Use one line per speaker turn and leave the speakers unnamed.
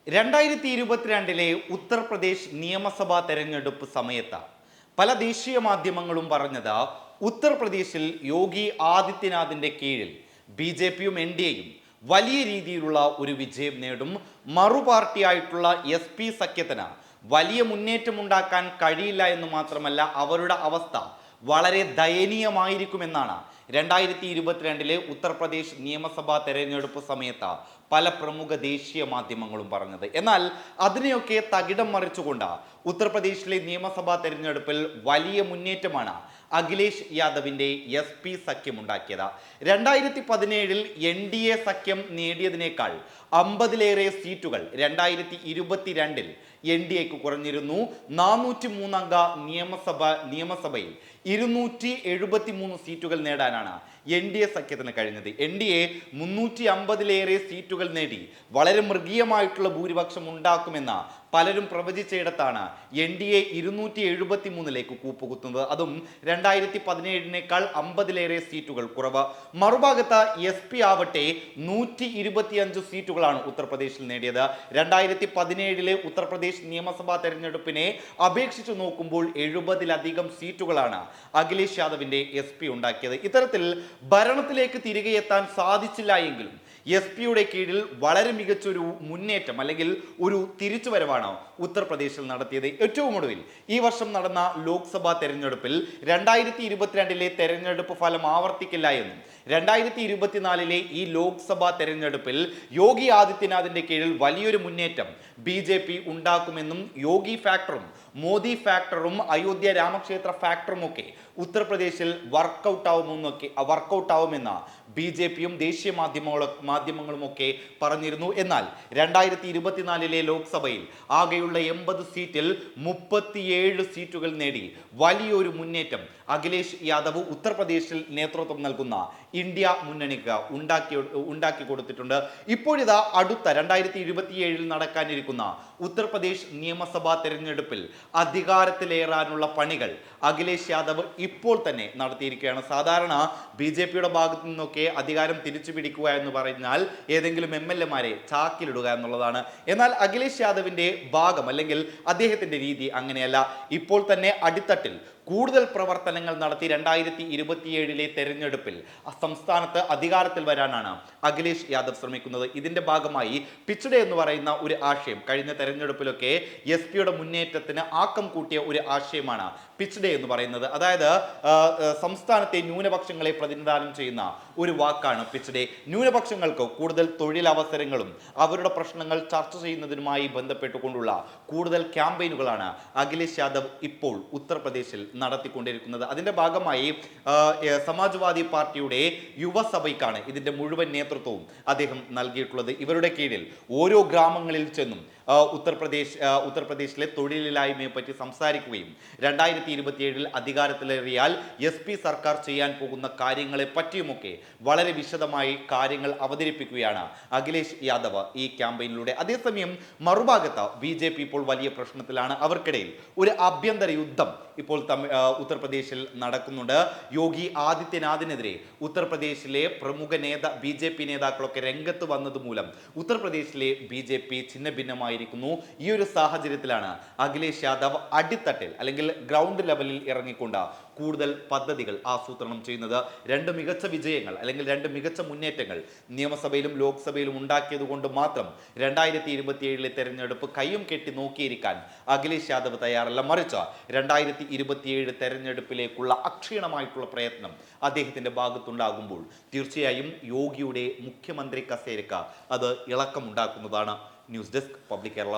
2022 ഉത്തർപ്രദേശ് നിയമസഭാ തെരഞ്ഞെടുപ്പ് സമയത്ത് പല ദേശീയ മാധ്യമങ്ങളും പറഞ്ഞത് ഉത്തർപ്രദേശിൽ യോഗി ആദിത്യനാഥിന്റെ കീഴിൽ ബി.ജെ.പിയും എൻ.ഡി.എയും വലിയ രീതിയിലുള്ള ഒരു വിജയം നേടും. മറുപാർട്ടിയായിട്ടുള്ള SP സഖ്യത്തിന് വലിയ മുന്നേറ്റമുണ്ടാക്കാൻ കഴിയില്ല എന്ന് മാത്രമല്ല അവരുടെ അവസ്ഥ വളരെ ദയനീയമായിരിക്കുമെന്നാണ് 2022 ഉത്തർപ്രദേശ് നിയമസഭാ തെരഞ്ഞെടുപ്പ് സമയത്ത് പല പ്രമുഖ ദേശീയ മാധ്യമങ്ങളും പറഞ്ഞത്. എന്നാൽ അതിനെയൊക്കെ തകിടം മറിച്ചുകൊണ്ട് ഉത്തർപ്രദേശിലെ നിയമസഭാ തെരഞ്ഞെടുപ്പിൽ വലിയ മുന്നേറ്റമാണ് അഖിലേഷ് യാദവിന്റെ SP സഖ്യമുണ്ടാക്കിയത്. 2017 NDA സഖ്യം നേടിയതിനേക്കാൾ 50ലേറെ സീറ്റുകൾ 2022 NDAക്ക് കുറഞ്ഞിരുന്നു. 403 അംഗ നിയമസഭയിൽ 273 സീറ്റുകൾ നേടാനാണ് NDA സഖ്യത്തിന് കഴിഞ്ഞത്. NDA 350ലേറെ സീറ്റുകൾ നേടി വളരെ മൃഗീയമായിട്ടുള്ള ഭൂരിപക്ഷം ഉണ്ടാക്കുമെന്ന് പലരും പ്രവചിച്ചയിടത്താണ് NDA 273ലേക്ക് കൂപ്പുകുത്തുന്നത്. അതും 2017നേക്കാൾ 50ലേറെ സീറ്റുകൾ കുറവ്. മറുഭാഗത്ത് SP ആവട്ടെ 125 സീറ്റുകളാണ് ഉത്തർപ്രദേശിൽ നേടിയത്. 2017 ഉത്തർപ്രദേശ് നിയമസഭാ തെരഞ്ഞെടുപ്പിനെ അപേക്ഷിച്ച് നോക്കുമ്പോൾ 70ലധികം സീറ്റുകളാണ് അഖിലേഷ് യാദവിന്റെ SP ഉണ്ടാക്കിയത്. ഇത്തരത്തിൽ ഭരണത്തിലേക്ക് തിരികെ എത്താൻ സാധിച്ചില്ല എങ്കിലും SP കീഴിൽ വളരെ മികച്ചൊരു മുന്നേറ്റം അല്ലെങ്കിൽ ഒരു തിരിച്ചുവരവാണ് ഉത്തർപ്രദേശിൽ നടത്തിയത്. ഏറ്റവും ഒടുവിൽ ഈ വർഷം നടന്ന ലോക്സഭാ തെരഞ്ഞെടുപ്പിൽ 2022 തെരഞ്ഞെടുപ്പ് ഫലം ആവർത്തിക്കില്ല എന്നും 2024 ഈ ലോക്സഭാ തെരഞ്ഞെടുപ്പിൽ യോഗി ആദിത്യനാഥിന്റെ കീഴിൽ വലിയൊരു മുന്നേറ്റം BJP ഉണ്ടാക്കുമെന്നും യോഗി ഫാക്ടറും മോദി ഫാക്ടറും അയോധ്യ രാമക്ഷേത്ര ഫാക്ടറും ഒക്കെ ഉത്തർപ്രദേശിൽ വർക്കൗട്ടാവുമെന്ന് BJPയും ദേശീയ മാധ്യമങ്ങളുമൊക്കെ പറഞ്ഞിരുന്നു. എന്നാൽ 2024 ലോക്സഭയിൽ ആകെയുള്ള 80 സീറ്റിൽ 37 സീറ്റുകൾ നേടി വലിയൊരു മുന്നേറ്റം അഖിലേഷ് യാദവ് ഉത്തർപ്രദേശിൽ നേതൃത്വം നൽകുന്ന ഇന്ത്യ മുന്നണിക്ക് ഉണ്ടാക്കി കൊടുത്തിട്ടുണ്ട്. ഇപ്പോഴിതാ അടുത്ത 2027 നടക്കാനിരിക്കുന്ന ഉത്തർപ്രദേശ് നിയമസഭാ തെരഞ്ഞെടുപ്പിൽ അധികാരത്തിലേറാനുള്ള പണികൾ അഖിലേഷ് യാദവ് ഇപ്പോൾ തന്നെ നടത്തിയിരിക്കുകയാണ്. സാധാരണ BJPയുടെ ഭാഗത്തു നിന്നൊക്കെ അധികാരം തിരിച്ചു പിടിക്കുക എന്ന് പറഞ്ഞാൽ ഏതെങ്കിലും MLA-മാരെ ചാക്കിലിടുക എന്നുള്ളതാണ്. എന്നാൽ അഖിലേഷ് യാദവിന്റെ ഭാഗം അല്ലെങ്കിൽ അദ്ദേഹത്തിന്റെ രീതി അങ്ങനെയല്ല. ഇപ്പോൾ തന്നെ അടിത്തട്ടിൽ കൂടുതൽ പ്രവർത്തനങ്ങൾ നടത്തി 2027 തെരഞ്ഞെടുപ്പിൽ സംസ്ഥാനത്ത് അധികാരത്തിൽ വരാനാണ് അഖിലേഷ് യാദവ് ശ്രമിക്കുന്നത്. ഇതിന്റെ ഭാഗമായി പിച്ച്ഡേ എന്ന് പറയുന്ന ഒരു ആശയം കഴിഞ്ഞ തെരഞ്ഞെടുപ്പിലൊക്കെ SP മുന്നേറ്റത്തിന് ആക്കം കൂട്ടിയ ഒരു ആശയമാണ് പിച്ച്ഡേ എന്ന് പറയുന്നത്. അതായത് സംസ്ഥാനത്തെ ന്യൂനപക്ഷങ്ങളെ പ്രതിനിധാനം ചെയ്യുന്ന ഒരു വാക്കാണ് പിച്ച്ഡേ. ന്യൂനപക്ഷങ്ങൾക്ക് കൂടുതൽ തൊഴിലവസരങ്ങളും അവരുടെ പ്രശ്നങ്ങൾ ചർച്ച ചെയ്യുന്നതിനുമായി ബന്ധപ്പെട്ടുകൊണ്ടുള്ള കൂടുതൽ ക്യാമ്പയിനുകളാണ് അഖിലേഷ് യാദവ് ഇപ്പോൾ ഉത്തർപ്രദേശിൽ നടത്തിക്കൊണ്ടിരിക്കുന്നത്. അതിന്റെ ഭാഗമായി സമാജ്വാദി പാർട്ടിയുടെ യുവസഭയ്ക്കാണ് ഇതിന്റെ മുഴുവൻ നേതൃത്വവും അദ്ദേഹം നൽകിയിട്ടുള്ളത്. ഇവരുടെ കീഴിൽ ഓരോ ഗ്രാമങ്ങളിൽ ചെന്നും ഉത്തർപ്രദേശിലെ തൊഴിലില്ലായ്മയെ പറ്റി സംസാരിക്കുകയും 2027 അധികാരത്തിലേറിയാൽ SP സർക്കാർ ചെയ്യാൻ പോകുന്ന കാര്യങ്ങളെ പറ്റിയുമൊക്കെ വളരെ വിശദമായി കാര്യങ്ങൾ അവതരിപ്പിക്കുകയാണ് അഖിലേഷ് യാദവ് ഈ ക്യാമ്പയിനിലൂടെ. അതേസമയം മറുഭാഗത്ത് BJP ഇപ്പോൾ വലിയ പ്രശ്നത്തിലാണ്. അവർക്കിടയിൽ ഒരു ആഭ്യന്തര യുദ്ധം ഇപ്പോൾ ഉത്തർപ്രദേശിൽ നടക്കുന്നുണ്ട്. യോഗി ആദിത്യനാഥിനെതിരെ ഉത്തർപ്രദേശിലെ പ്രമുഖ BJP നേതാക്കളൊക്കെ രംഗത്ത് വന്നത് മൂലം ഉത്തർപ്രദേശിലെ BJP ഛിന്നഭിന്നമായിരിക്കുന്നു. ഈ ഒരു സാഹചര്യത്തിലാണ് അഖിലേഷ് യാദവ് അടിത്തട്ടിൽ അല്ലെങ്കിൽ ഗ്രൗണ്ട് ലെവലിൽ ഇറങ്ങിക്കൊണ്ട് കൂടുതൽ പദ്ധതികൾ ആസൂത്രണം ചെയ്യുന്നത്. 2 മികച്ച വിജയങ്ങൾ അല്ലെങ്കിൽ 2 മികച്ച മുന്നേറ്റങ്ങൾ നിയമസഭയിലും ലോക്സഭയിലും ഉണ്ടാക്കിയത് കൊണ്ട് മാത്രം 2027 തെരഞ്ഞെടുപ്പ് കയ്യും കെട്ടി നോക്കിയിരിക്കാൻ അഖിലേഷ് യാദവ് തയ്യാറല്ല. മറിച്ച് 2027 തെരഞ്ഞെടുപ്പിലേക്കുള്ള അക്ഷീണമായിട്ടുള്ള പ്രയത്നം അദ്ദേഹത്തിന്റെ ഭാഗത്തുണ്ടാകുമ്പോൾ തീർച്ചയായും യോഗിയുടെ മുഖ്യമന്ത്രി കസേരയ്ക്ക് അത് ഇളക്കമുണ്ടാക്കുന്നതാണ്. News desk public Kerala.